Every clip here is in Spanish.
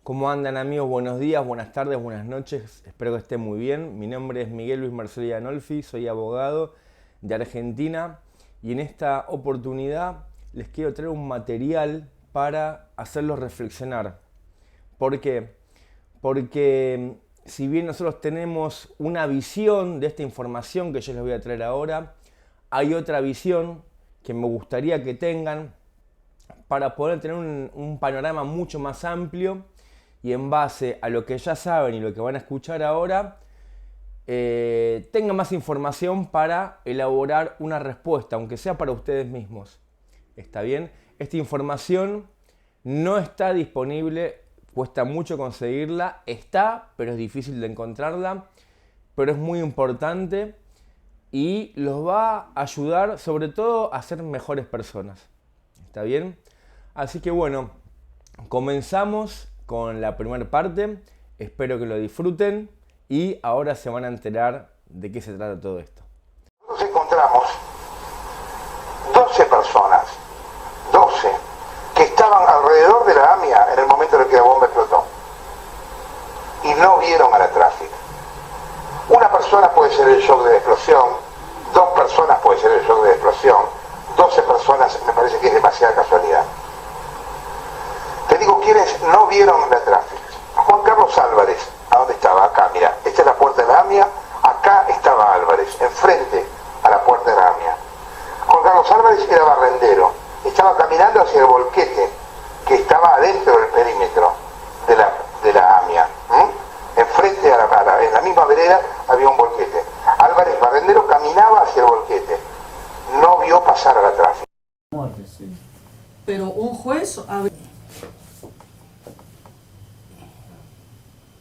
¿Cómo andan amigos? Buenos días, buenas tardes, buenas noches. Espero que estén muy bien. Mi nombre es Miguel Luis Marcelo Anolfi, soy abogado de Argentina y en esta oportunidad les quiero traer un material para hacerlos reflexionar. ¿Por qué? Porque si bien nosotros tenemos una visión de esta información que yo les voy a traer ahora, hay otra visión que me gustaría que tengan para poder tener un panorama mucho más amplio y en base a lo que ya saben y lo que van a escuchar ahora, tengan más información para elaborar una respuesta, aunque sea para ustedes mismos. ¿Está bien? Esta información no está disponible, cuesta mucho conseguirla, está, pero es difícil de encontrarla, pero es muy importante y los va a ayudar sobre todo a ser mejores personas. ¿Está bien? Así que bueno, comenzamos con la primera parte, espero que lo disfruten y ahora se van a enterar de qué se trata todo esto. Nos encontramos 12 personas, 12, que estaban alrededor de la AMIA en el momento en el que la bomba explotó y no vieron a la tráfico. Una persona puede ser el shock de la explosión, 2 personas puede ser el shock de la explosión, 12 personas me parece que es demasiada casualidad. Te digo quiénes no vieron la tráfico. Juan Carlos Álvarez, ¿a dónde estaba? Acá, mira, esta es la puerta de la AMIA, acá estaba Álvarez, enfrente a la puerta de la AMIA. Juan Carlos Álvarez era barrendero, estaba caminando hacia el volquete que estaba adentro del perímetro de la AMIA. Enfrente en la misma vereda había un volquete. Álvarez, barrendero, caminaba hacia el volquete, no vio pasar a la tráfico. Sí. Pero un juez...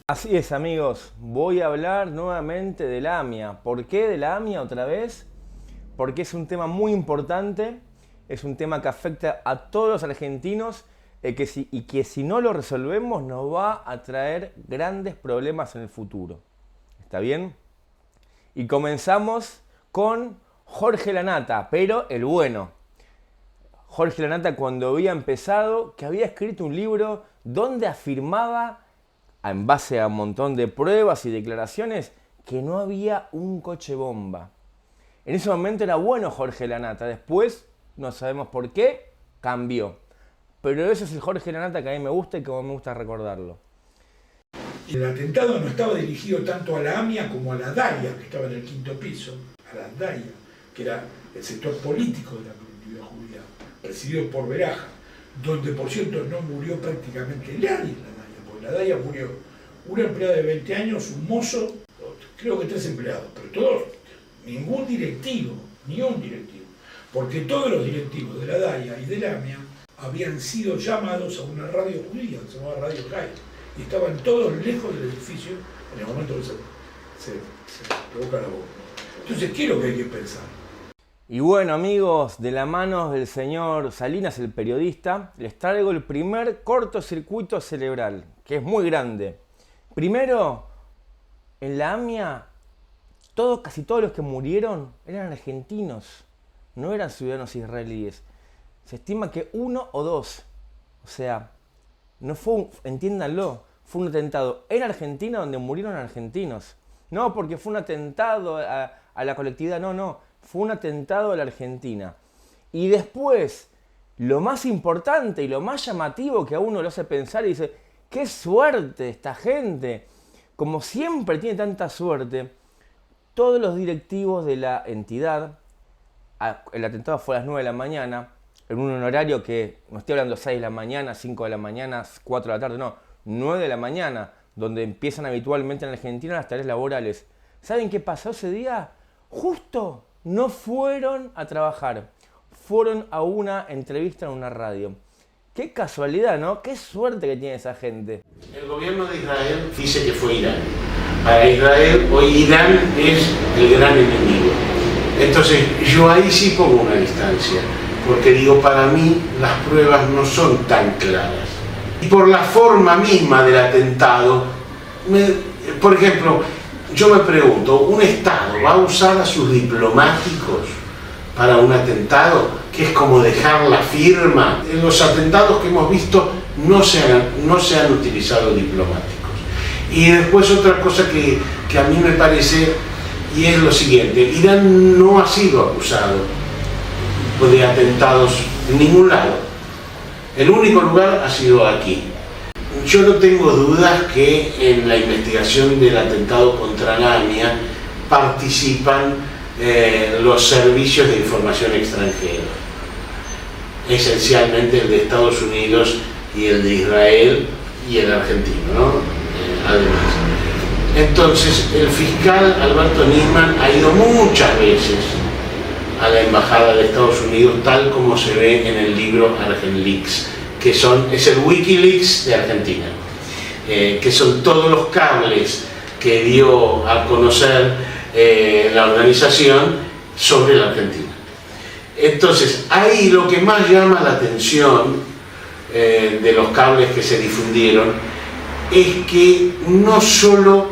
Así es amigos, voy a hablar nuevamente de la AMIA. ¿Por qué de la AMIA otra vez? Porque es un tema muy importante, es un tema que afecta a todos los argentinos y que si no lo resolvemos nos va a traer grandes problemas en el futuro. ¿Está bien? Y comenzamos con Jorge Lanata, pero el bueno. Jorge Lanata cuando había empezado, que había escrito un libro donde afirmaba, en base a un montón de pruebas y declaraciones, que no había un coche bomba. En ese momento era bueno Jorge Lanata, después, no sabemos por qué, cambió. Pero ese es el Jorge Lanata que a mí me gusta y como me gusta recordarlo. El atentado no estaba dirigido tanto a la AMIA como a la DAIA, que estaba en el 5º piso, a la DAIA, que era el sector político de la colectividad judía, presidido por Beraja, donde por cierto no murió prácticamente nadie en la DAIA, porque la DAIA murió una empleada de 20 años, un mozo, creo que 3 empleados, pero todos, ningún directivo, ni un directivo, porque todos los directivos de la DAIA y de la AMIA habían sido llamados a una radio judía, que se llamaba Radio Jai, y estaban todos lejos del edificio en el momento que se provoca la bomba. Entonces, ¿qué es lo que hay que pensar? Y bueno amigos, de la mano del señor Salinas, el periodista, les traigo el primer cortocircuito cerebral, que es muy grande. Primero, en la AMIA, casi todos los que murieron eran argentinos, no eran ciudadanos israelíes. Se estima que 1 o 2, o sea, no fue, entiéndanlo, fue un atentado en Argentina donde murieron argentinos. No porque fue un atentado a la colectividad, no, fue un atentado a la Argentina. Y después, lo más importante y lo más llamativo que a uno lo hace pensar y dice, ¡qué suerte esta gente! Como siempre tiene tanta suerte, todos los directivos de la entidad, el atentado fue a las 9 de la mañana, en un horario que, no estoy hablando 6 de la mañana, 5 de la mañana, 4 de la tarde, no, 9 de la mañana, donde empiezan habitualmente en Argentina las tareas laborales. ¿Saben qué pasó ese día? Justo no fueron a trabajar, fueron a una entrevista en una radio. Qué casualidad, ¿no? Qué suerte que tiene esa gente. El gobierno de Israel dice que fue Irán. Para Israel, hoy Irán es el gran enemigo. Entonces, yo ahí sí pongo una distancia, porque digo, para mí las pruebas no son tan claras. Y por la forma misma del atentado, por ejemplo, yo me pregunto, ¿un Estado va a usar a sus diplomáticos para un atentado? Que es como dejar la firma. En los atentados que hemos visto no se han utilizado diplomáticos. Y después otra cosa que a mí me parece, y es lo siguiente: Irán no ha sido acusado de atentados en ningún lado. El único lugar ha sido aquí. Yo no tengo dudas que en la investigación del atentado contra la AMIA participan los servicios de información extranjeros, esencialmente el de Estados Unidos y el de Israel y el argentino, ¿no? Además. Entonces, el fiscal Alberto Nisman ha ido muchas veces a la embajada de Estados Unidos, tal como se ve en el libro ArgenLeaks, que es el Wikileaks de Argentina, que son todos los cables que dio a conocer la organización sobre la Argentina. Entonces, ahí lo que más llama la atención de los cables que se difundieron es que no solo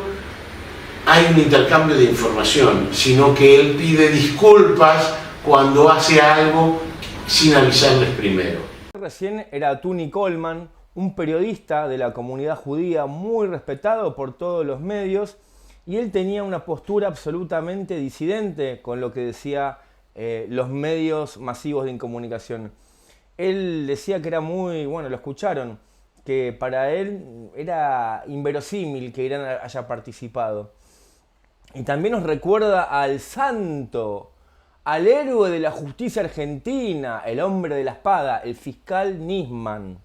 hay un intercambio de información, sino que él pide disculpas cuando hace algo sin avisarles primero. Recién era Tuni Coleman, un periodista de la comunidad judía muy respetado por todos los medios, y él tenía una postura absolutamente disidente con lo que decía los medios masivos de comunicación. Él decía que era muy, bueno, lo escucharon, que para él era inverosímil que Irán haya participado. Y también nos recuerda al santo, al héroe de la justicia argentina, el hombre de la espada, el fiscal Nisman,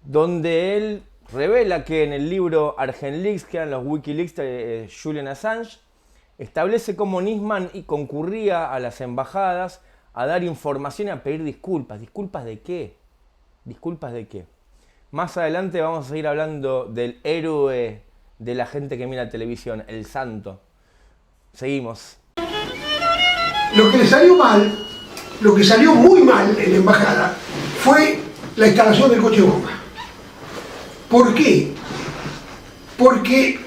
donde él revela que en el libro ArgenLeaks, que eran los Wikileaks de Julian Assange, establece cómo Nisman concurría a las embajadas a dar información y a pedir disculpas. ¿Disculpas de qué? ¿Disculpas de qué? Más adelante vamos a seguir hablando del héroe de la gente que mira televisión, el santo. Seguimos. Lo que le salió mal, lo que salió muy mal en la embajada, fue la instalación del coche bomba. ¿Por qué? Porque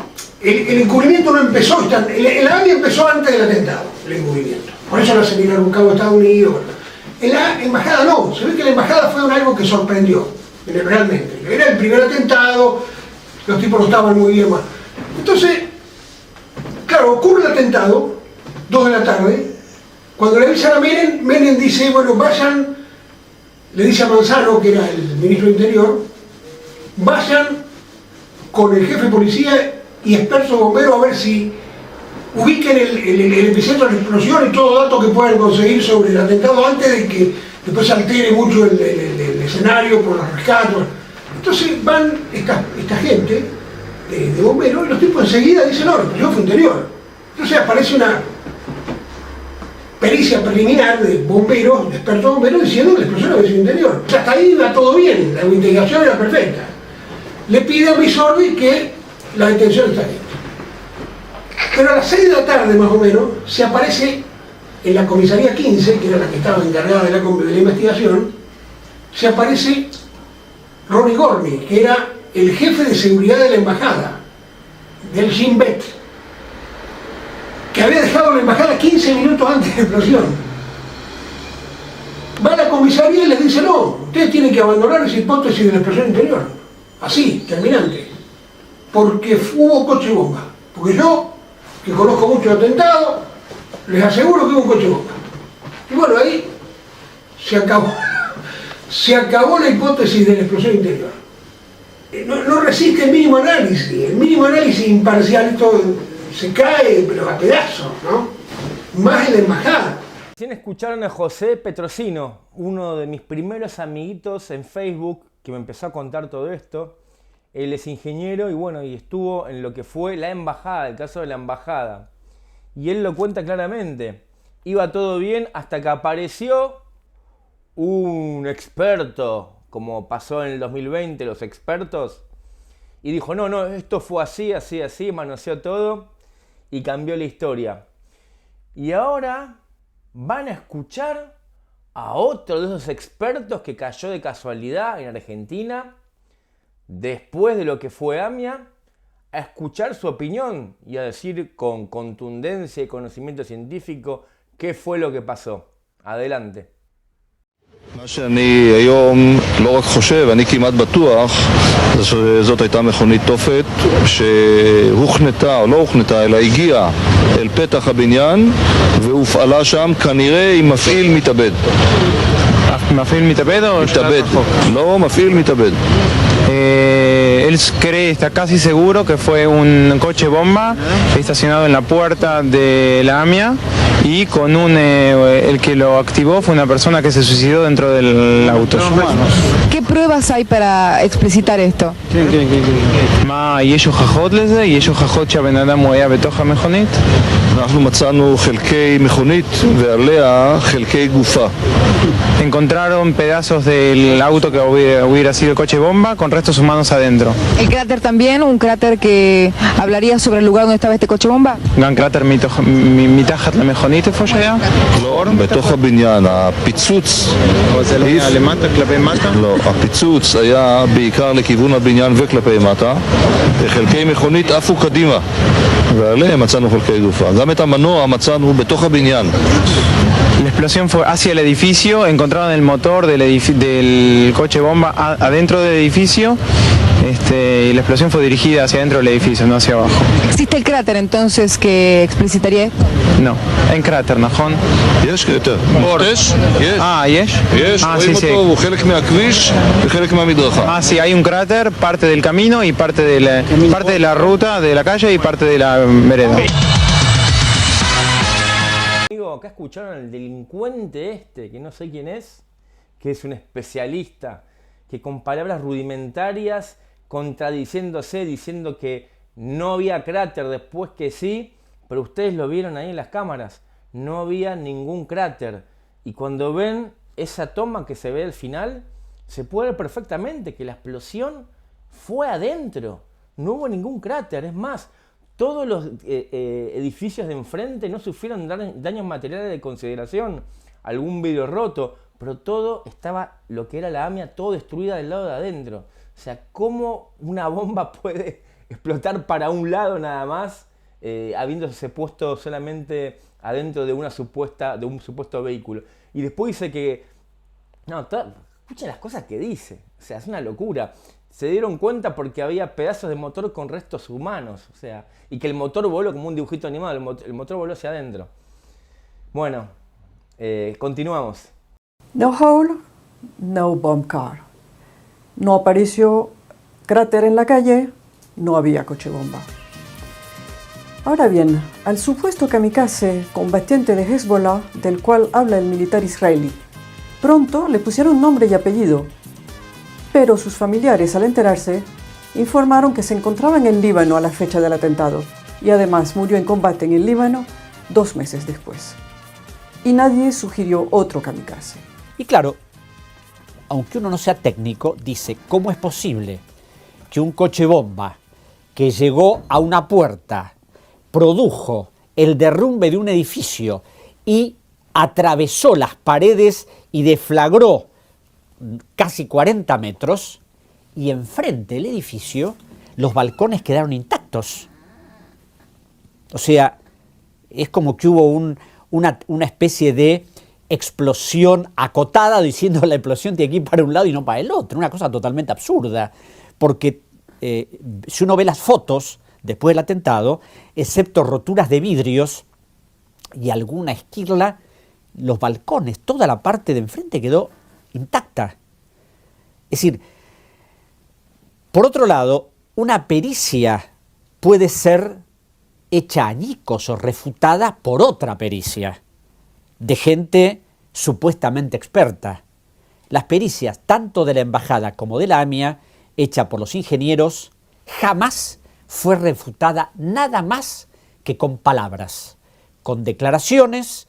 el encubrimiento no empezó, la AMIA empezó antes del atentado, el encubrimiento. Por eso la seminaron un cabo de Estados Unidos. En la embajada no, se ve que la embajada fue algo que sorprendió, realmente. Era el primer atentado, los tipos no estaban muy bien más. Entonces, claro, ocurre el atentado, 2 de la tarde, cuando le avisan a Menem, Menem dice, bueno, vayan, le dice a Manzano, que era el ministro de Interior, vayan con el jefe de policía y expertos bomberos a ver si ubiquen el epicentro de la explosión y todo dato que puedan conseguir sobre el atentado antes de que después se altere mucho el escenario por los rescates. Entonces van esta gente de bomberos y los tipos enseguida dicen, no, la explosión fue interior. Entonces aparece una pericia preliminar de bomberos, de expertos bomberos, diciendo que la explosión había sido interior. O sea, hasta ahí iba todo bien, la investigación era perfecta. Le pide a Misordi que la detención de esta gente. Pero a las 6 de la tarde, más o menos, se aparece en la comisaría 15, que era la que estaba encargada de la investigación, se aparece Ronnie Gorny, que era el jefe de seguridad de la embajada, del Shin Bet, que había dejado la embajada 15 minutos antes de la explosión. Va a la comisaría y les dice, no, ustedes tienen que abandonar esa hipótesis de la explosión interior. Así, terminante. Porque hubo coche bomba. Porque yo, que conozco mucho atentados, les aseguro que hubo un coche bomba. Y bueno, ahí se acabó. Se acabó la hipótesis de la explosión interior. No resiste el mínimo análisis imparcial, esto se cae, pero a pedazos, ¿no? Más en la embajada. Recién escucharon a José Petrosino, uno de mis primeros amiguitos en Facebook, que me empezó a contar todo esto. Él es ingeniero y bueno, y estuvo en lo que fue la embajada, el caso de la embajada. Y él lo cuenta claramente. Iba todo bien hasta que apareció un experto, como pasó en el 2020, los expertos, y dijo, no, esto fue así, manoseó todo y cambió la historia. Y ahora van a escuchar a otro de esos expertos que cayó de casualidad en Argentina, después de lo que fue AMIA, a escuchar su opinión y a decir con contundencia y conocimiento científico qué fue lo que pasó. Adelante. מה שאני היום לא רק חושב, אני כמעט בטוח, שזאת הייתה מכונית תופת שהוכנתה, או לא הוכנתה, אלא הגיעה אל פתח הבניין והופעלה שם כנראה עם מפעיל מתאבד. ¿Mafil מתאבד o מתאבד, לא, מפעיל מתאבד. Él cree, está casi seguro que fue un coche bomba estacionado en la puerta de la AMIA y con el que lo activó fue una persona que se suicidó dentro del auto. ¿Qué pruebas hay para explicitar esto? מה יש הוכחות לזה? יש הוכחות שהבן אדם הוא היה בתוך המכונית? אנחנו מצאנו חלקי מכונית ועליה חלקי גופה. Encontraron pedazos del auto que hubiera sido el coche bomba con restos humanos adentro. ¿El cráter también? ¿Un cráter que hablaría sobre el lugar donde estaba este coche bomba? גם קראטר מתחת למכונית איפה שהיה? לא, בתוך הבניין, הפיצוץ... אבל זה לא היה למטה, כלפי מטה? לא, הפיצוץ היה בעיקר לכיוון הבניין וכלפי מטה, וחלקי מכונית עפו קדימה, ועליהם מצאנו חלקי גופה. גם את המנוע מצאנו בתוך הבניין. La explosión fue hacia el edificio, encontraron el motor del coche bomba adentro del edificio y la explosión fue dirigida hacia adentro del edificio, no hacia abajo. ¿Existe el cráter entonces que explicitaría esto? No, en cráter, נכון? יש קטע. יש? יש? יש, רואים אותו, הוא חלק מהכביש וחלק מהמדרכה. Sí, hay un cráter, parte del camino y parte de la ruta de la calle y parte de la vereda. Acá escucharon al delincuente este, que no sé quién es, que es un especialista, que con palabras rudimentarias, contradiciéndose, diciendo que no había cráter, después que sí, pero ustedes lo vieron ahí en las cámaras, no había ningún cráter. Y cuando ven esa toma que se ve al final, se puede ver perfectamente que la explosión fue adentro, no hubo ningún cráter, es más, todos los edificios de enfrente no sufrieron daños materiales de consideración, algún vidrio roto, pero todo estaba, lo que era la AMIA, todo destruida del lado de adentro. O sea, ¿cómo una bomba puede explotar para un lado nada más, habiéndose puesto solamente adentro de un supuesto vehículo? Y después dice que, no, escuchen las cosas que dice, o sea, es una locura. Se dieron cuenta porque había pedazos de motor con restos humanos, o sea, y que el motor voló como un dibujito animado, el motor voló hacia adentro. Bueno, continuamos. No hole, no bomb car. No apareció cráter en la calle, no había coche bomba. Ahora bien, al supuesto kamikaze combatiente de Hezbollah, del cual habla el militar israelí, pronto le pusieron nombre y apellido, pero sus familiares, al enterarse, informaron que se encontraba en el Líbano a la fecha del atentado y además murió en combate en el Líbano 2 meses después. Y nadie sugirió otro kamikaze. Y claro, aunque uno no sea técnico, dice, ¿cómo es posible que un coche bomba que llegó a una puerta, produjo el derrumbe de un edificio y atravesó las paredes y deflagró casi 40 metros, y enfrente del edificio los balcones quedaron intactos? O sea, es como que hubo una especie de explosión acotada, diciendo la explosión tiene que ir para un lado y no para el otro, una cosa totalmente absurda, porque si uno ve las fotos después del atentado, excepto roturas de vidrios y alguna esquirla, los balcones, toda la parte de enfrente quedó intacta. Es decir, por otro lado, una pericia puede ser hecha añicos o refutada por otra pericia de gente supuestamente experta. Las pericias, tanto de la embajada como de la AMIA, hecha por los ingenieros, jamás fue refutada nada más que con palabras, con declaraciones,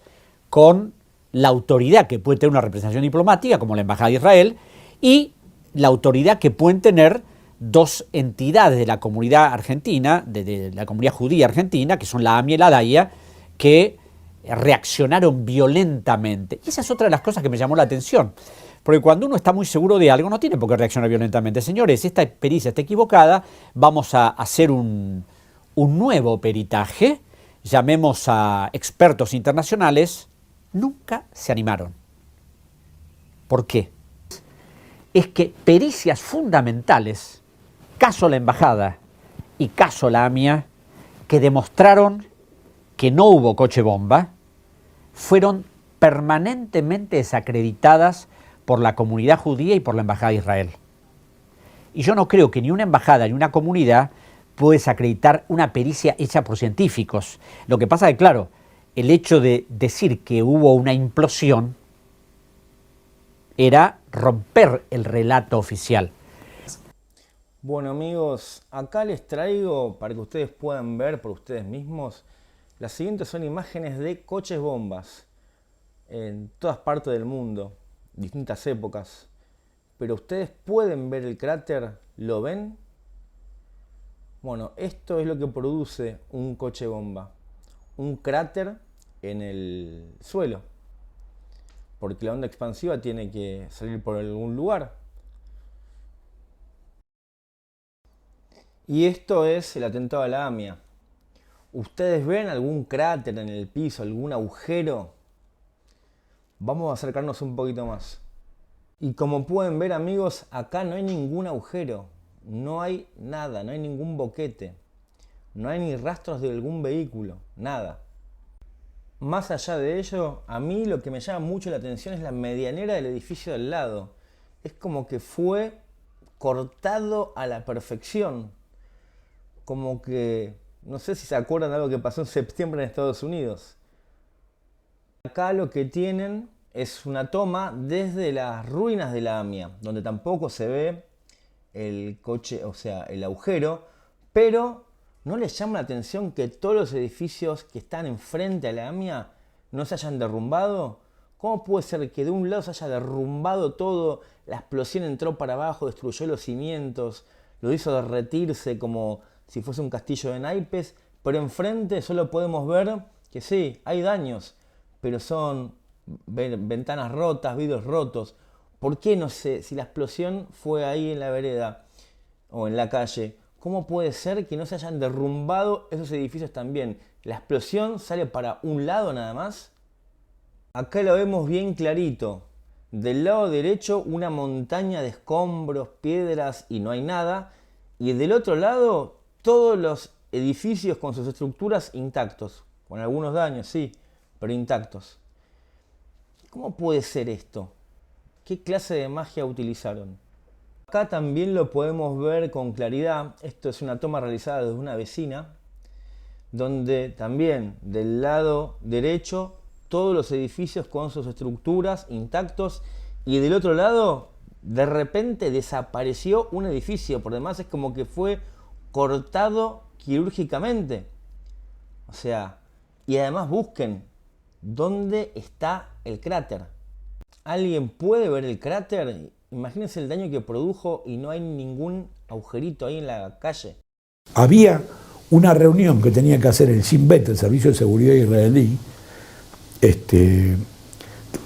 con la autoridad que puede tener una representación diplomática, como la Embajada de Israel, y la autoridad que pueden tener 2 entidades de la comunidad argentina, de la comunidad judía argentina, que son la AMIA y la DAIA, que reaccionaron violentamente. Y esa es otra de las cosas que me llamó la atención, porque cuando uno está muy seguro de algo no tiene por qué reaccionar violentamente. Señores, esta pericia está equivocada, vamos a hacer un nuevo peritaje, llamemos a expertos internacionales. Nunca se animaron. ¿Por qué? Es que pericias fundamentales, caso la embajada y caso la AMIA, que demostraron que no hubo coche bomba, fueron permanentemente desacreditadas por la comunidad judía y por la embajada de Israel. Y yo no creo que ni una embajada ni una comunidad puede desacreditar una pericia hecha por científicos. Lo que pasa es que, claro, el hecho de decir que hubo una implosión era romper el relato oficial. Bueno amigos, acá les traigo para que ustedes puedan ver por ustedes mismos. Las siguientes son imágenes de coches bombas en todas partes del mundo, distintas épocas. Pero ustedes pueden ver el cráter, ¿lo ven? Bueno, esto es lo que produce un coche bomba. Un cráter en el suelo. Porque la onda expansiva tiene que salir por algún lugar. Y esto es el atentado a la AMIA. ¿Ustedes ven algún cráter en el piso, algún agujero? Vamos a acercarnos un poquito más. Y como pueden ver amigos, acá no hay ningún agujero. No hay nada, no hay ningún boquete. No hay ni rastros de algún vehículo, nada. Más allá de ello, a mí lo que me llama mucho la atención es la medianera del edificio del lado. Es como que fue cortado a la perfección. Como que, no sé si se acuerdan de algo que pasó en septiembre en Estados Unidos. Acá lo que tienen es una toma desde las ruinas de la AMIA, donde tampoco se ve el coche, o sea, el agujero, pero ¿no les llama la atención que todos los edificios que están enfrente a la AMIA no se hayan derrumbado? ¿Cómo puede ser que de un lado se haya derrumbado todo, la explosión entró para abajo, destruyó los cimientos, lo hizo derretirse como si fuese un castillo de naipes, pero enfrente solo podemos ver que sí, hay daños, pero son ventanas rotas, vidrios rotos? ¿Por qué no sé si la explosión fue ahí en la vereda o en la calle? ¿Cómo puede ser que no se hayan derrumbado esos edificios también? ¿La explosión sale para un lado nada más? Acá lo vemos bien clarito. Del lado derecho una montaña de escombros, piedras y no hay nada. Y del otro lado todos los edificios con sus estructuras intactos. Con algunos daños, sí, pero intactos. ¿Cómo puede ser esto? ¿Qué clase de magia utilizaron? Acá también lo podemos ver con claridad. Esto es una toma realizada desde una vecina, donde también del lado derecho todos los edificios con sus estructuras intactos y del otro lado de repente desapareció un edificio. Por demás es como que fue cortado quirúrgicamente. O sea, y además busquen dónde está el cráter. ¿Alguien puede ver el cráter? Imagínense el daño que produjo y no hay ningún agujerito ahí en la calle. Había una reunión que tenía que hacer el Shin Bet, el Servicio de Seguridad israelí,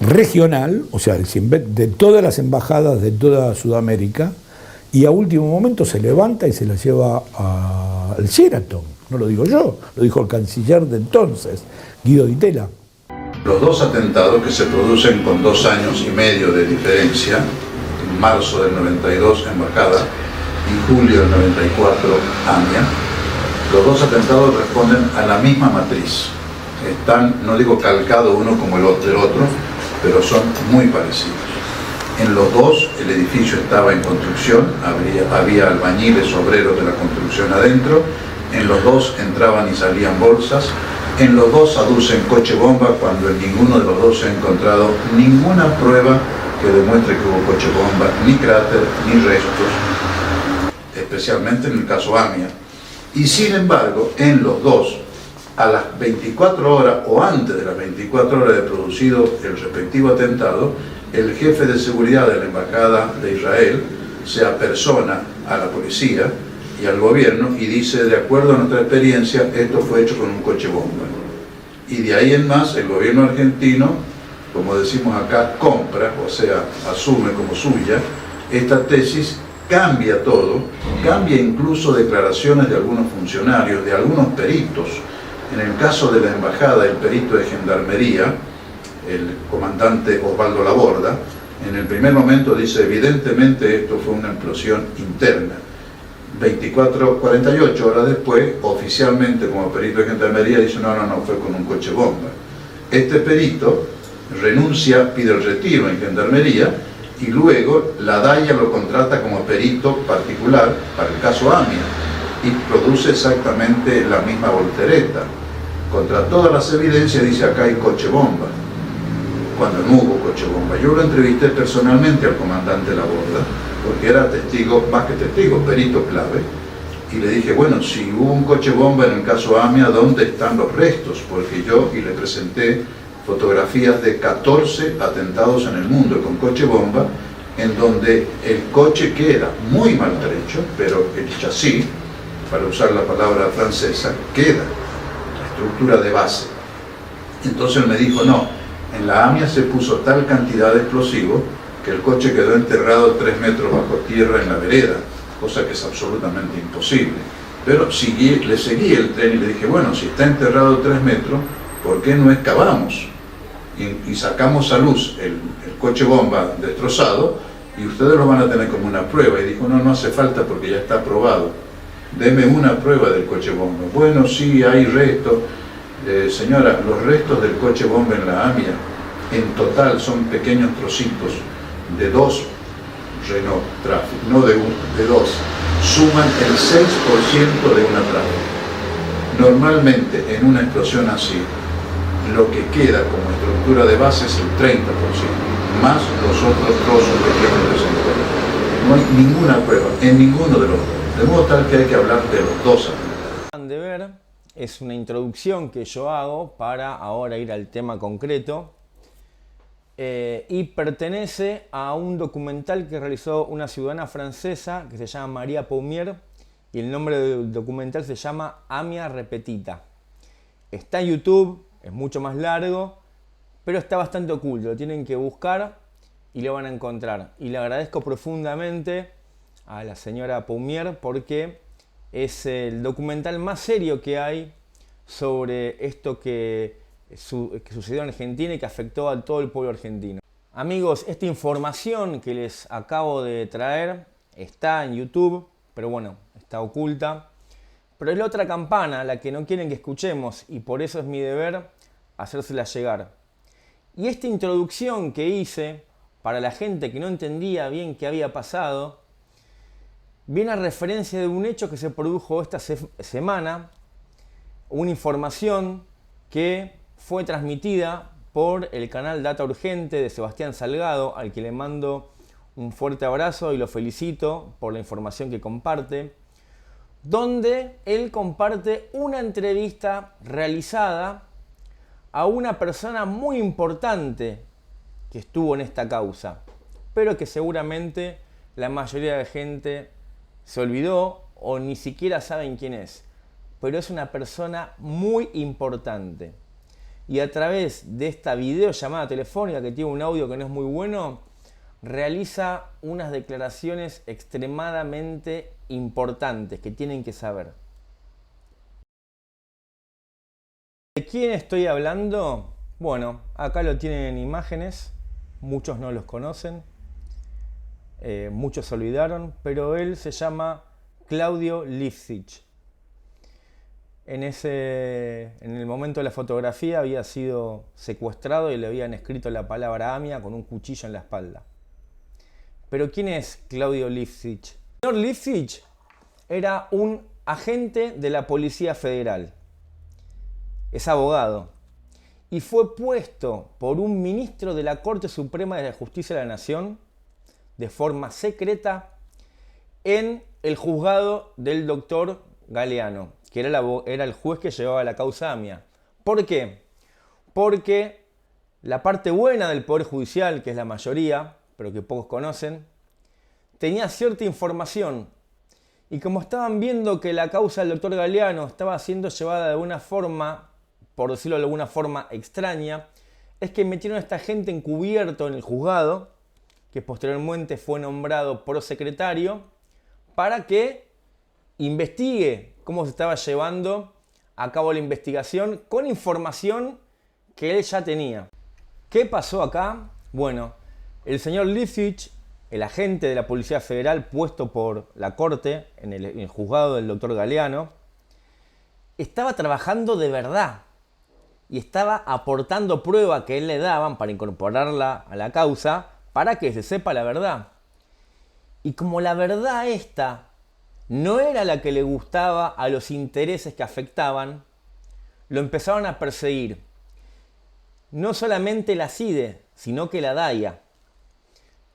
regional, o sea, el Shin Bet de todas las embajadas de toda Sudamérica, y a último momento se levanta y se la lleva al Sheraton. No lo digo yo, lo dijo el canciller de entonces, Guido Di Tella. Los dos atentados que se producen con 2 años y medio de diferencia, en marzo del 92 Embajada y julio del 94 AMIA, los dos atentados responden a la misma matriz. Están, no digo calcados uno como el otro, pero son muy parecidos. En los dos el edificio estaba en construcción, había albañiles, obreros de la construcción adentro, en los dos entraban y salían bolsas. En los dos aducen coche bomba cuando en ninguno de los dos se ha encontrado ninguna prueba que demuestre que hubo coche bomba, ni cráter, ni restos, especialmente en el caso AMIA. Y sin embargo, en los dos, a las 24 horas o antes de las 24 horas de producido el respectivo atentado, el jefe de seguridad de la Embajada de Israel se apersona a la policía y al gobierno y dice, de acuerdo a nuestra experiencia, esto fue hecho con un coche bomba. Y de ahí en más, el gobierno argentino, como decimos acá, compra, o sea, asume como suya, esta tesis, cambia todo, cambia incluso declaraciones de algunos funcionarios, de algunos peritos. En el caso de la embajada, el perito de gendarmería, el comandante Osvaldo Laborda, En el primer momento dice, evidentemente esto fue una explosión interna. 48 horas después, oficialmente como perito de gendarmería, dice, no, fue con un coche bomba. Este perito renuncia, pide el retiro en gendarmería, y luego la DAIA lo contrata como perito particular para el caso AMIA, y produce exactamente la misma voltereta. Contra todas las evidencias dice, acá hay coche bomba, cuando no hubo coche bomba. Yo lo entrevisté personalmente al comandante Laborda, porque era testigo, más que testigo, perito clave, y le dije, bueno, si hubo un coche bomba en el caso AMIA, ¿dónde están los restos? Porque y le presenté fotografías de 14 atentados en el mundo con coche bomba, en donde el coche queda muy maltrecho, pero el chasis, para usar la palabra francesa, queda, la estructura de base. Entonces él me dijo, no, en la AMIA se puso tal cantidad de explosivos que el coche quedó enterrado 3 metros bajo tierra en la vereda, cosa que es absolutamente imposible. Pero le seguí el tren y le dije, bueno, si está enterrado 3 metros, ¿por qué no excavamos? Y sacamos a luz el coche bomba destrozado y ustedes lo van a tener como una prueba. Y dijo, no hace falta porque ya está probado. Deme una prueba del coche bomba. Bueno, sí, hay restos. Señora, los restos del coche bomba en la AMIA, en total son pequeños trocitos de 2 Renault Traffic, no de 1, de 2. Suman el 6% de una Traffic. Normalmente en una explosión así, lo que queda como estructura de base es el 30%, más los otros trozos pequeños que se encuentran. No hay ninguna prueba en ninguno de los dos, de modo tal que hay que hablar de los dos. De ver, es una introducción que yo hago para ahora ir al tema concreto, y pertenece a un documental que realizó una ciudadana francesa que se llama María Paumier, y el nombre del documental se llama Amia Repetita. Está en YouTube, es mucho más largo, pero está bastante oculto, lo tienen que buscar y lo van a encontrar. Y le agradezco profundamente a la señora Paumier porque es el documental más serio que hay sobre esto que sucedió en Argentina y que afectó a todo el pueblo argentino. Amigos, esta información que les acabo de traer está en YouTube, pero bueno, está oculta. Pero es la otra campana la que no quieren que escuchemos y por eso es mi deber hacérsela llegar. Y esta introducción que hice para la gente que no entendía bien qué había pasado viene a referencia de un hecho que se produjo esta semana, una información que fue transmitida por el canal Data Urgente de Sebastián Salgado, al que le mando un fuerte abrazo y lo felicito por la información que comparte, donde él comparte una entrevista realizada a una persona muy importante que estuvo en esta causa, pero que seguramente la mayoría de gente se olvidó o ni siquiera saben quién es, pero es una persona muy importante. Y a través de esta videollamada telefónica, que tiene un audio que no es muy bueno, realiza unas declaraciones extremadamente importantes que tienen que saber. ¿De quién estoy hablando? Bueno, acá lo tienen en imágenes, muchos no los conocen, muchos se olvidaron, pero él se llama Claudio Lifshitz. En el momento de la fotografía había sido secuestrado y le habían escrito la palabra AMIA con un cuchillo en la espalda. Pero ¿quién es Claudio Lifshitz? El señor Lifshitz era un agente de la Policía Federal. Es abogado. Y fue puesto por un ministro de la Corte Suprema de la Justicia de la Nación de forma secreta en el juzgado del doctor Galeano, que era el juez que llevaba la causa AMIA. ¿Por qué? Porque la parte buena del Poder Judicial, que es la mayoría, pero que pocos conocen, tenía cierta información. Y como estaban viendo que la causa del doctor Galeano estaba siendo llevada de alguna forma, por decirlo de alguna forma extraña, es que metieron a esta gente encubierto en el juzgado, que posteriormente fue nombrado prosecretario, para que investigue cómo se estaba llevando a cabo la investigación con información que él ya tenía. ¿Qué pasó acá? Bueno, El señor Lifshitz, el agente de la Policía Federal puesto por la corte en el juzgado del doctor Galeano, estaba trabajando de verdad y estaba aportando prueba que él le daban para incorporarla a la causa para que se sepa la verdad. Y como la verdad esta no era la que le gustaba a los intereses que afectaban, lo empezaron a perseguir. No solamente la CIDE, sino que la DAIA.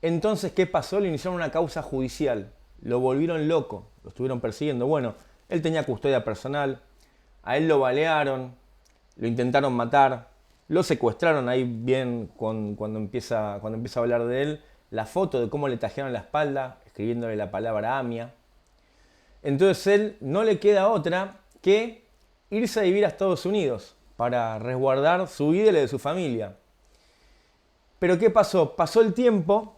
Entonces, ¿qué pasó? Le iniciaron una causa judicial. Lo volvieron loco, lo estuvieron persiguiendo. Bueno, él tenía custodia personal, a él lo balearon, lo intentaron matar, lo secuestraron ahí bien cuando empieza a hablar de él, la foto de cómo le tajearon la espalda, escribiéndole la palabra AMIA. Entonces él no le queda otra que irse a vivir a Estados Unidos para resguardar su vida y la de su familia. Pero ¿qué pasó? Pasó el tiempo,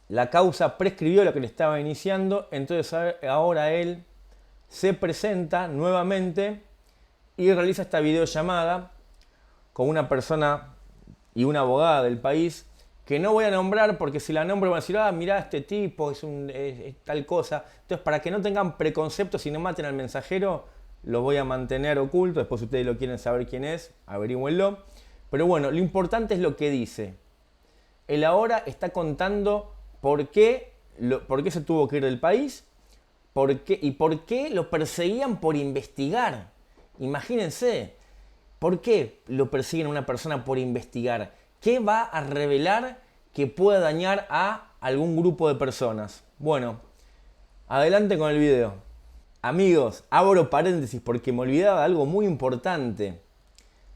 la causa prescribió lo que le estaba iniciando, entonces ahora él se presenta nuevamente y realiza esta videollamada con una persona y una abogada del país que no voy a nombrar porque si la nombro van a decir, mirá, este tipo es tal cosa. Entonces, para que no tengan preconceptos y no maten al mensajero, lo voy a mantener oculto. Después, si ustedes lo quieren saber quién es, averigüenlo. Pero bueno, lo importante es lo que dice. Él ahora está contando por qué se tuvo que ir del país y por qué lo perseguían por investigar. Imagínense, ¿por qué lo persiguen a una persona por investigar? ¿Qué va a revelar que pueda dañar a algún grupo de personas? Bueno, adelante con el video. Amigos, abro paréntesis porque me olvidaba de algo muy importante.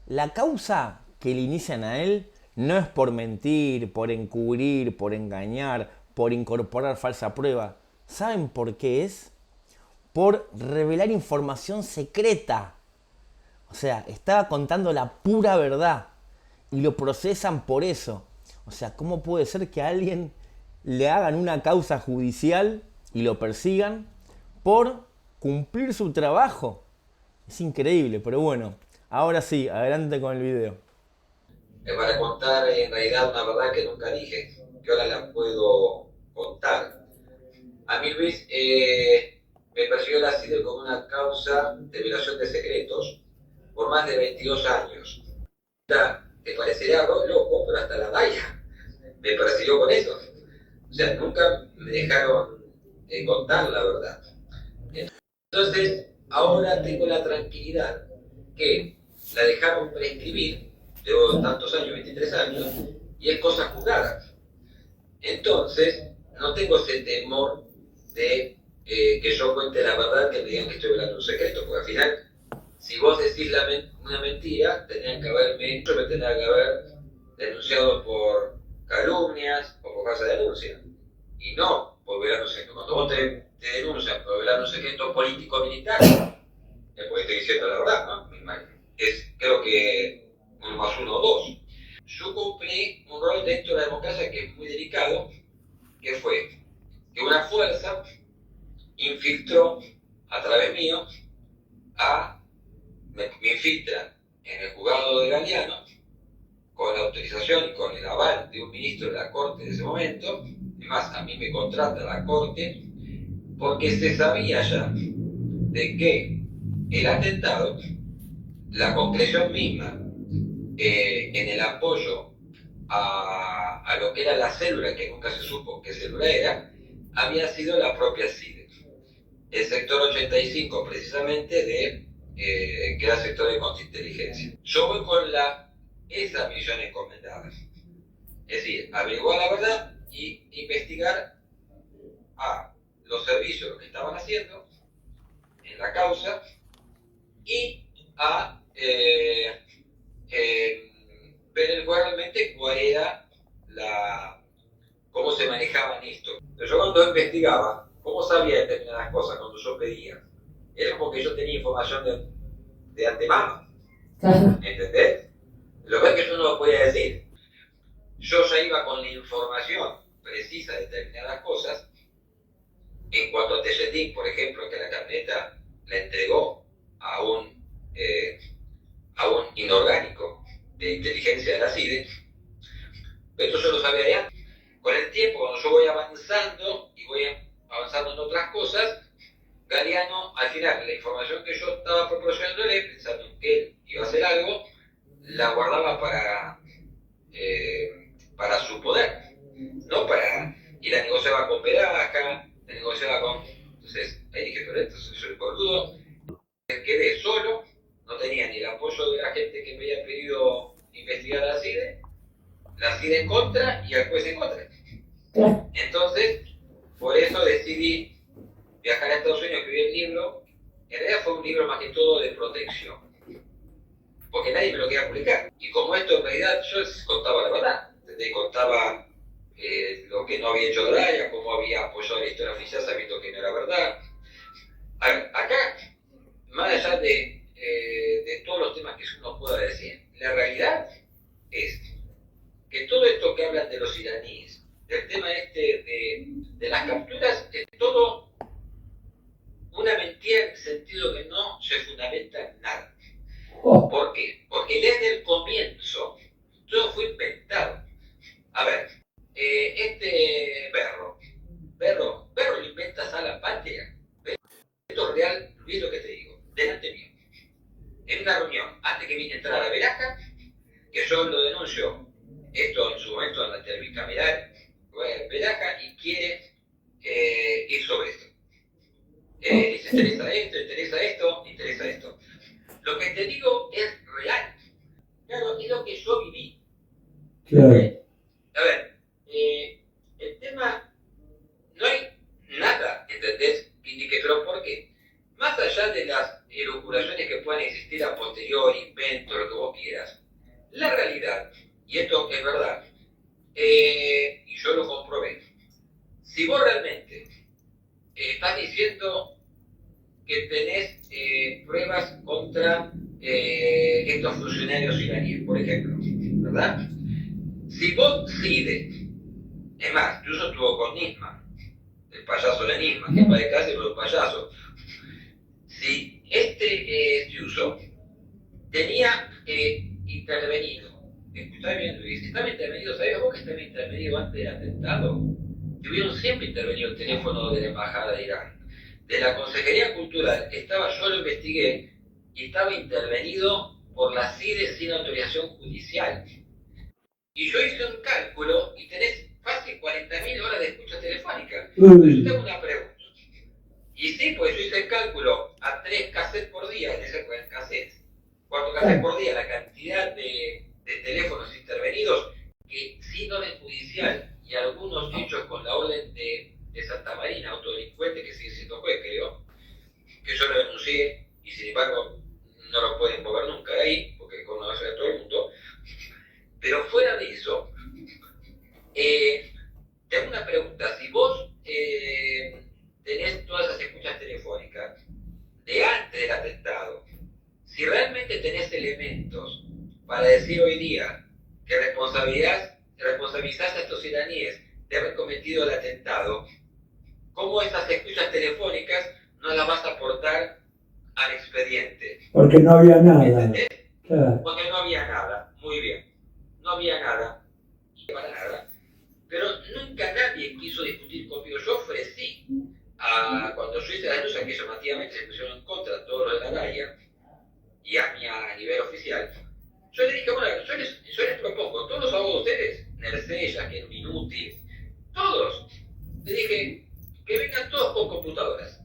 La causa que le inician a él no es por mentir, por encubrir, por engañar, por incorporar falsa prueba. ¿Saben por qué es? Por revelar información secreta. O sea, estaba contando la pura verdad y lo procesan por eso. O sea, ¿cómo puede ser que a alguien le hagan una causa judicial y lo persigan por cumplir su trabajo? Es increíble, pero bueno, ahora sí, adelante con el video. Para contar en realidad una verdad que nunca dije, que ahora la puedo contar. A mí, Luis, me persiguió la CIDE con una causa de violación de secretos por más de 22 años. Te parecería loco, pero hasta la DAIA me persiguió con eso. O sea, nunca me dejaron contar la verdad. Entonces, ahora tengo la tranquilidad que la dejaron prescribir, llevo tantos años, 23 años, y es cosa juzgada. Entonces, no tengo ese temor de que yo cuente la verdad, que me digan que estoy hablando un secreto, porque al final, si vos decís una mentira, yo me tendría que haber denunciado por calumnias o por falsa denuncia, y no por velar un secreto. Cuando vos te denuncian por velar un secreto político-militar, es porque estoy diciendo la verdad, ¿no? Creo que 1 más 1 o 2. Yo cumplí un rol dentro de la democracia que es muy delicado, que fue que una fuerza infiltró a través mío me infiltra en el juzgado de Galeano con la autorización y con el aval de un ministro de la corte de ese momento. Además, a mí me contrata la corte porque se sabía ya de que el atentado, la concreción misma en el apoyo a lo que era la célula, que nunca se supo qué célula era, había sido la propia CIDE, el sector 85 precisamente que era el sector de contrainteligencia. Yo voy con esa misión encomendada, es decir, averiguar la verdad y investigar a los servicios que estaban haciendo en la causa y a ver realmente cuál era cómo se manejaban esto. Yo cuando investigaba, ¿cómo sabía determinadas cosas cuando yo pedía? Era porque yo tenía información de antemano. ¿Entendés? Lo que es que yo no lo podía decir. Yo ya iba con la información precisa de determinadas cosas. En cuanto a Tejetín, por ejemplo, que la camioneta la entregó a un inorgánico de inteligencia de la CIDE, esto yo lo sabía ya. Con el tiempo, cuando yo voy avanzando y voy avanzando en otras cosas, Galeano, al final, la información que yo estaba proporcionándole, pensando en que él iba a hacer algo, la guardaba para su poder, no para... Y la negociaba con Peraja, la negociaba con... Entonces, ahí dije, pero esto soy boludo. Quedé solo, no tenía ni el apoyo de la gente que me había pedido investigar la CIDE en contra y al juez en contra. Entonces, por eso decidí viajar a Estados Unidos, escribir el libro. En realidad fue un libro más que todo de protección, porque nadie me lo quería publicar. Y como esto en realidad yo contaba la verdad, ¿entendés? Contaba lo que no había hecho Draya, cómo había apoyado la historia oficial sabiendo que no era verdad. A ver, acá, más allá de todos los temas que uno pueda decir, la realidad es que todo esto que hablan de los iraníes, del tema de las capturas, es todo una mentira en el sentido que no se fundamenta en nada. ¿Por qué? Porque desde el comienzo todo fue inventado. A ver, Berro lo inventa Sala Patria. Esto es real, Luis, lo que te digo, delante mío. En una reunión, antes que vine a entrar a Veraja, que yo lo denuncio, esto en su momento en la televisión bicameral, Veraja, y quiere ir sobre esto. Dice, interesa esto. Lo que te digo es real. Claro, es lo que yo viví. Claro. A ver, el tema, no hay nada, ¿entendés? Que indique, pero ¿por qué? Más allá de las elucubraciones que puedan existir a posteriori, invento, lo que vos quieras, la realidad, y esto es verdad, y yo lo comprobé, si vos realmente estás diciendo que tenés pruebas contra estos funcionarios iraníes, por ejemplo, ¿verdad? Si vos CIDE, es más, incluso estuvo con Nisman, el payaso de Nisman, que es para de clase pero el payaso. Si este uso tenía intervenido, escuchá bien Luis, estaba intervenido, ¿sabías vos que estaba intervenido antes del atentado? Tuvieron siempre intervenido el teléfono de la Embajada de Irán. De la Consejería Cultural, yo lo investigué, y estaba intervenido por la CIDE sin autorización judicial. Y yo hice un cálculo y tenés fácil 40.000 horas de escucha telefónica. Entonces yo tengo una pregunta. Y sí, pues yo hice el cálculo a 3 cassettes por día, en ese 4 cassettes por día, la cantidad de teléfonos intervenidos que sin orden judicial y algunos hechos con la orden de Santa Marina, autodelincuente que sigue siendo juez, creo, que yo lo denuncié y sin embargo no lo pueden invocar nunca de ahí, porque conoce a todo el mundo. Pero fuera de eso, te hago una pregunta. Si vos tenés todas esas escuchas telefónicas de antes del atentado, si realmente tenés elementos para decir hoy día que responsabilizás a estos iraníes de haber cometido el atentado, ¿cómo esas escuchas telefónicas no las vas a aportar al expediente? Porque no había nada. ¿Entendés? Claro. Porque no había nada. Muy bien. No había nada. Y para nada. Pero nunca nadie quiso discutir conmigo. Yo ofrecí, cuando yo hice la denuncia que llamativamente se pusieron en contra todos los de la DAIA y a nivel oficial, yo les dije, bueno, yo les propongo, todos los abogados de ustedes, Nercella, que es Minuti, todos, les dije que vengan todos con computadoras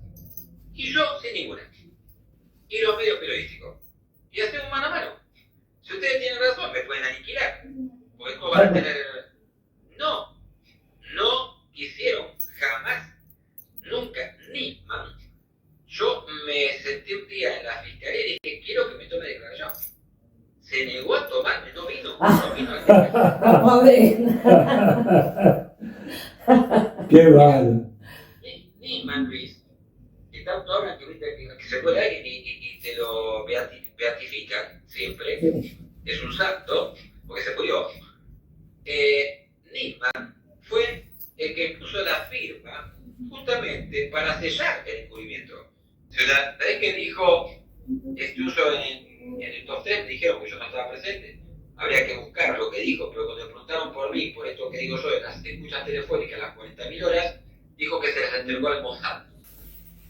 y yo sin ninguna, y los medios periodísticos, y hacemos mano a mano. Si ustedes tienen razón, me pueden aniquilar, porque esto van a tener... No quisieron jamás, nunca, ni man. Yo me sentí un día en la fiscalía y dije, quiero que me tome declaración. Se negó a tomarme, no vino Vamos a ver. Qué malo. Ni man, Luis. Está un hablan que se muere alguien y te lo beatifican siempre. Sí. Es un santo, porque se murió. Nisman fue el que puso la firma justamente para sellar el encubrimiento. La vez que dijo Estuso en el top 3, me dijeron que yo no estaba presente, habría que buscar lo que dijo, pero cuando le preguntaron por mí, por esto que digo yo, en las escuchas telefónicas, las 40.000 horas, dijo que se las entregó al Mossad.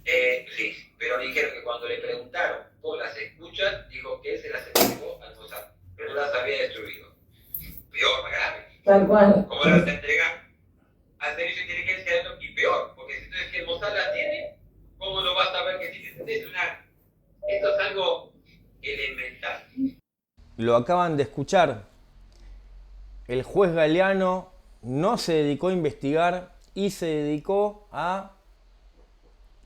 Sí, pero dijeron que cuando le preguntaron por las escuchas, dijo que él se las entregó al Mossad, pero no las había destruido. Peor, más grave. Tal cual. ¿Cómo las entrega al servicio de inteligencia y peor? Porque si tú dices que el Mossad la tiene, ¿cómo no vas a ver que tiene? Esto es algo elemental. Lo acaban de escuchar. El juez Galeano no se dedicó a investigar y se dedicó a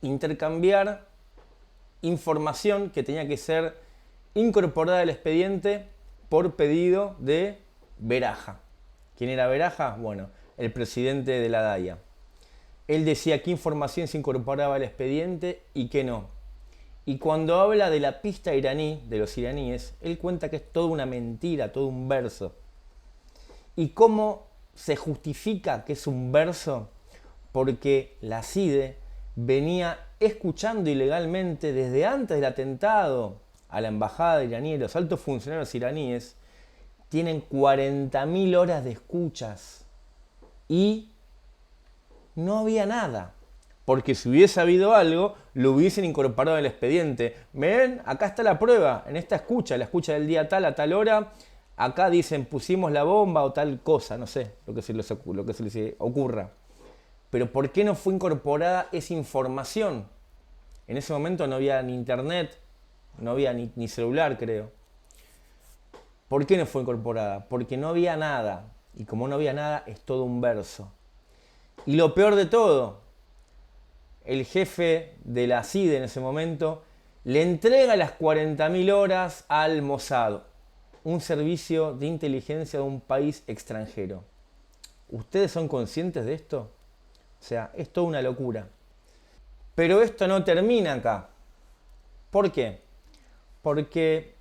intercambiar información que tenía que ser incorporada al expediente por pedido de Beraja. ¿Quién era Beraja? Bueno, el presidente de la DAIA. Él decía qué información se incorporaba al expediente y qué no. Y cuando habla de la pista iraní, de los iraníes, él cuenta que es toda una mentira, todo un verso. ¿Y cómo se justifica que es un verso? Porque la CIDE venía escuchando ilegalmente desde antes del atentado a la embajada iraní, los altos funcionarios iraníes tienen 40.000 horas de escuchas y no había nada. Porque si hubiese habido algo, lo hubiesen incorporado en el expediente. ¿Ven? Acá está la prueba, en esta escucha, la escucha del día tal a tal hora. Acá dicen pusimos la bomba o tal cosa, no sé, lo que se les ocurra. Pero ¿por qué no fue incorporada esa información? En ese momento no había ni internet, no había ni celular, creo. ¿Por qué no fue incorporada? Porque no había nada. Y como no había nada, es todo un verso. Y lo peor de todo, el jefe de la CIDE en ese momento le entrega las 40.000 horas al Mossad, un servicio de inteligencia de un país extranjero. ¿Ustedes son conscientes de esto? O sea, es toda una locura. Pero esto no termina acá. ¿Por qué? Porque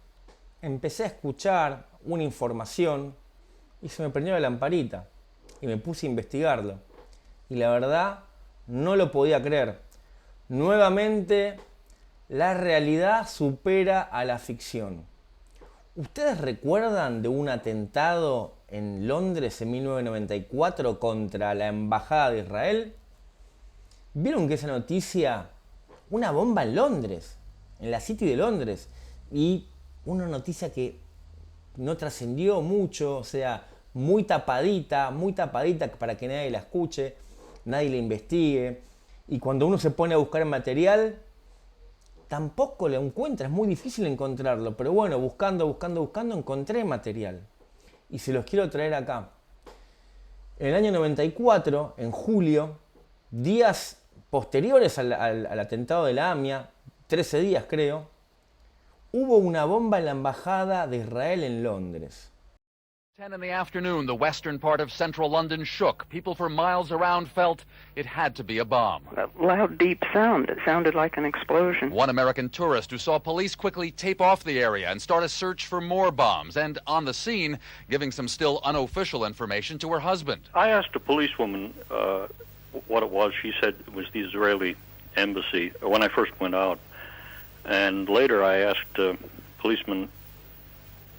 empecé a escuchar una información y se me prendió la lamparita y me puse a investigarlo. Y la verdad, no lo podía creer. Nuevamente, la realidad supera a la ficción. ¿Ustedes recuerdan de un atentado en Londres en 1994 contra la Embajada de Israel? ¿Vieron que esa noticia? Una bomba en Londres, en la City de Londres. Y una noticia que no trascendió mucho, o sea, muy tapadita para que nadie la escuche, nadie la investigue. Y cuando uno se pone a buscar material, tampoco lo encuentra, es muy difícil encontrarlo. Pero bueno, buscando, encontré material. Y se los quiero traer acá. En el año 94, en julio, días posteriores al atentado de la AMIA, 13 días creo, hubo una bomba en la embajada de Israel en Londres. 10 in the afternoon, the western part of central London shook. People for miles around felt it had to be a bomb. A loud, deep sound. It sounded like an explosion. One American tourist who saw police quickly tape off the area and start a search for more bombs, and on the scene, giving some still unofficial information to her husband. I asked a policewoman what it was. She said it was the Israeli embassy when I first went out. And later I asked a policeman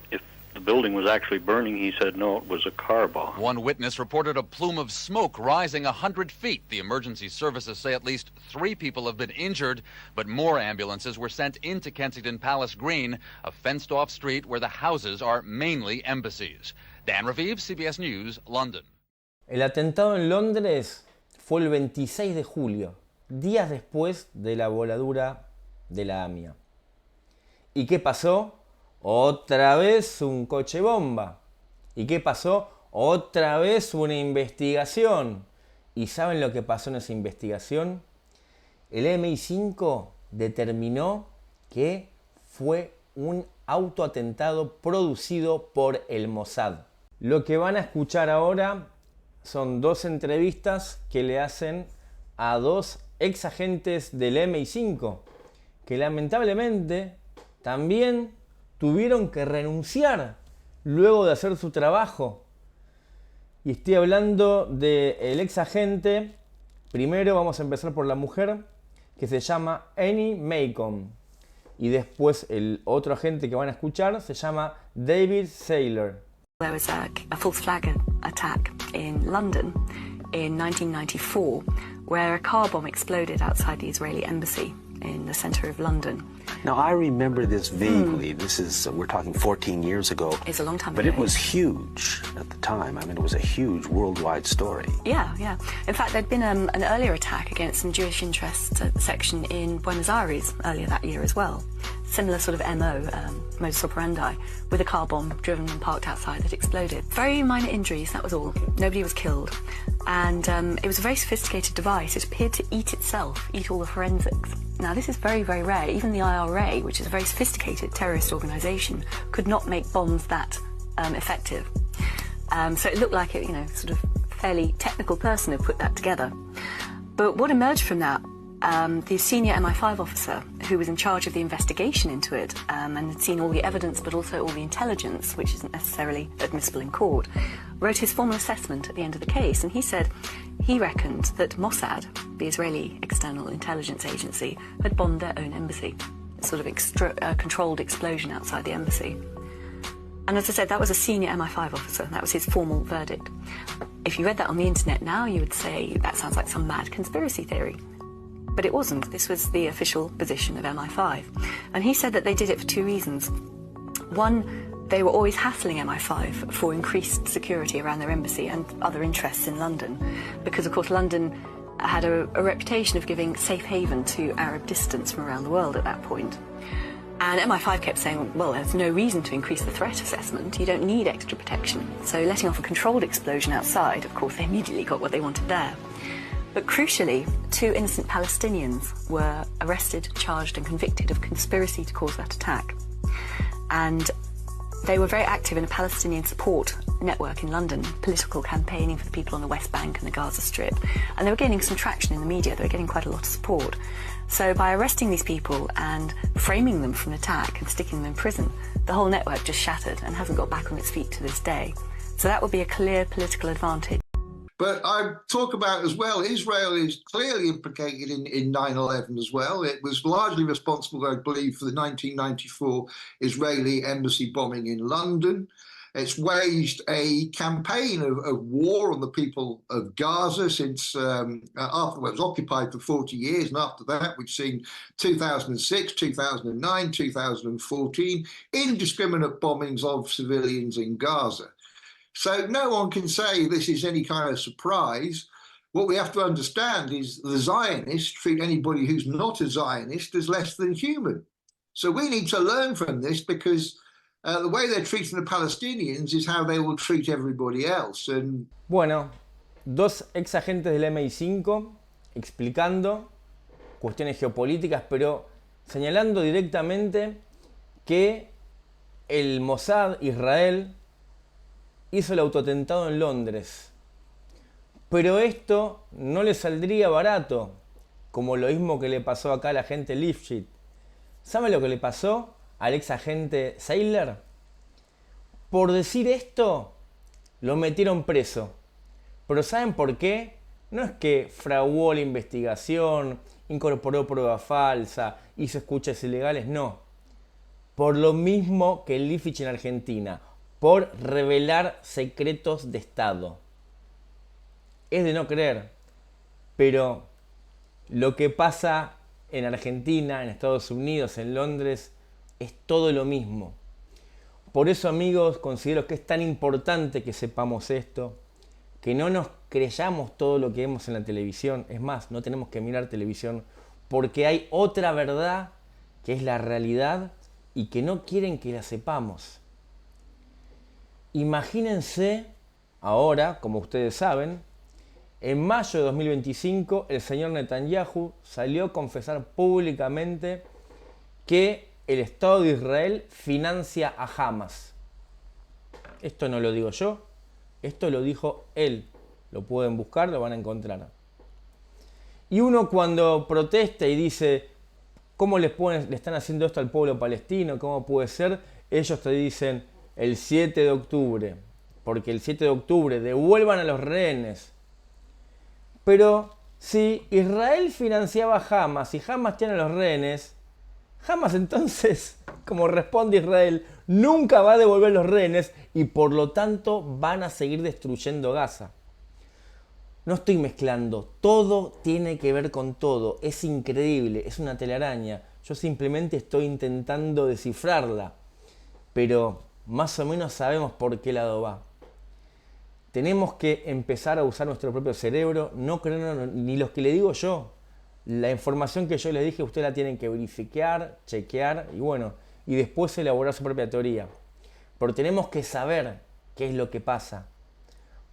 if the building was actually burning. He said no, it was a car bomb. One witness reported a plume of smoke rising 100 feet. The emergency services say at least 3 people have been injured, but more ambulances were sent into Kensington Palace Green, a fenced-off street where the houses are mainly embassies. Dan Raviv, CBS News, London. El atentado en Londres fue el 26 de julio, días después de la voladura de la AMIA. ¿Y qué pasó? Otra vez un coche bomba. ¿Y qué pasó? Otra vez una investigación. ¿Y saben lo que pasó en esa investigación? El MI5 determinó que fue un autoatentado producido por el Mossad. Lo que van a escuchar ahora son 2 entrevistas que le hacen a 2 ex agentes del MI5 que lamentablemente también tuvieron que renunciar luego de hacer su trabajo. Y estoy hablando del ex agente, primero vamos a empezar por la mujer, que se llama Annie Macon. Y después el otro agente que van a escuchar se llama David Saylor. There was a false flag attack in London in 1994 where a car bomb exploded outside the Israeli embassy in the centre of London. Now, I remember this vaguely. This is, we're talking 14 years ago. It's a long time but ago. But it was huge at the time. I mean, it was a huge worldwide story. Yeah. In fact, there'd been an earlier attack against some Jewish interest section in Buenos Aires earlier that year as well. Similar sort of MO, modus operandi, with a car bomb driven and parked outside that exploded. Very minor injuries, that was all. Nobody was killed. And it was a very sophisticated device. It appeared to eat itself, eat all the forensics. Now, this is very, very rare. Even the IRA, which is a very sophisticated terrorist organisation, could not make bombs that effective. So it looked like a sort of fairly technical person had put that together. But what emerged from that, the senior MI5 officer who was in charge of the investigation into it and had seen all the evidence but also all the intelligence, which isn't necessarily admissible in court, wrote his formal assessment at the end of the case, and he said he reckoned that Mossad, the Israeli external intelligence agency, had bombed their own embassy. A sort of controlled explosion outside the embassy. And as I said, that was a senior MI5 officer. That was his formal verdict. If you read that on the internet now, you would say that sounds like some mad conspiracy theory. But it wasn't. This was the official position of MI5. And he said that they did it for two reasons. One, they were always hassling MI5 for increased security around their embassy and other interests in London. Because, of course, London had a reputation of giving safe haven to Arab dissidents from around the world at that point. And MI5 kept saying, well, there's no reason to increase the threat assessment. You don't need extra protection. So letting off a controlled explosion outside, of course, they immediately got what they wanted there. But crucially, two innocent Palestinians were arrested, charged and convicted of conspiracy to cause that attack. And they were very active in a Palestinian support network in London, political campaigning for the people on the West Bank and the Gaza Strip. And they were gaining some traction in the media. They were getting quite a lot of support. So by arresting these people and framing them for an attack and sticking them in prison, the whole network just shattered and hasn't got back on its feet to this day. So that would be a clear political advantage. But I talk about as well, Israel is clearly implicated in 9/11 as well. It was largely responsible, I believe, for the 1994 Israeli embassy bombing in London. It's waged a campaign of war on the people of Gaza since after it was occupied for 40 years. And after that, we've seen 2006, 2009, 2014, indiscriminate bombings of civilians in Gaza. So no one can say this is any kind of surprise. What we have to understand is the Zionists treat anybody who's not a Zionist as less than human. So we need to learn from this because the way they're treating the Palestinians is how they will treat everybody else. And bueno, dos ex agentes del MI5 explicando cuestiones geopolíticas, pero señalando directamente que el Mossad Israel hizo el autoatentado en Londres. Pero esto no le saldría barato, como lo mismo que le pasó acá al agente Lifshitz. ¿Saben lo que le pasó al ex agente Saylor? Por decir esto, lo metieron preso. Pero ¿saben por qué? No es que fraguó la investigación, incorporó prueba falsa, hizo escuchas ilegales, no. Por lo mismo que Lifshitz en Argentina, por revelar secretos de Estado. Es de no creer, pero lo que pasa en Argentina, en Estados Unidos, en Londres, es todo lo mismo. Por eso, amigos, considero que es tan importante que sepamos esto, que no nos creyamos todo lo que vemos en la televisión. Es más, no tenemos que mirar televisión porque hay otra verdad que es la realidad y que no quieren que la sepamos. Imagínense ahora, como ustedes saben, en mayo de 2025 el señor Netanyahu salió a confesar públicamente que el Estado de Israel financia a Hamas. Esto no lo digo yo, esto lo dijo él. Lo pueden buscar, lo van a encontrar. Y uno cuando protesta y dice, ¿cómo le están haciendo esto al pueblo palestino? ¿Cómo puede ser? Ellos te dicen, el 7 de octubre, porque el 7 de octubre devuelvan a los rehenes. Pero si Israel financiaba a Hamas y Hamas tiene a los rehenes, Hamas entonces, como responde Israel, nunca va a devolver los rehenes y por lo tanto van a seguir destruyendo Gaza. No estoy mezclando, todo tiene que ver con todo, es increíble, es una telaraña. Yo simplemente estoy intentando descifrarla, pero más o menos sabemos por qué lado va. Tenemos que empezar a usar nuestro propio cerebro, no creer ni los que le digo yo. La información que yo les dije, ustedes la tienen que verificar, chequear y bueno, y después elaborar su propia teoría. Pero tenemos que saber qué es lo que pasa,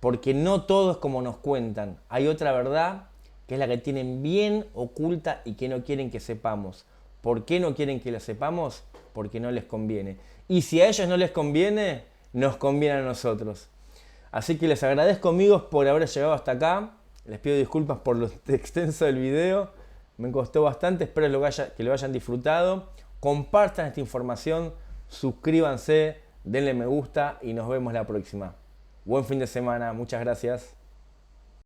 porque no todo es como nos cuentan. Hay otra verdad que es la que tienen bien oculta y que no quieren que sepamos. ¿Por qué no quieren que la sepamos? Porque no les conviene. Y si a ellos no les conviene, nos conviene a nosotros. Así que les agradezco, amigos, por haber llegado hasta acá. Les pido disculpas por lo extenso del video. Me costó bastante, espero que lo hayan disfrutado. Compartan esta información, suscríbanse, denle me gusta y nos vemos la próxima. Buen fin de semana, muchas gracias.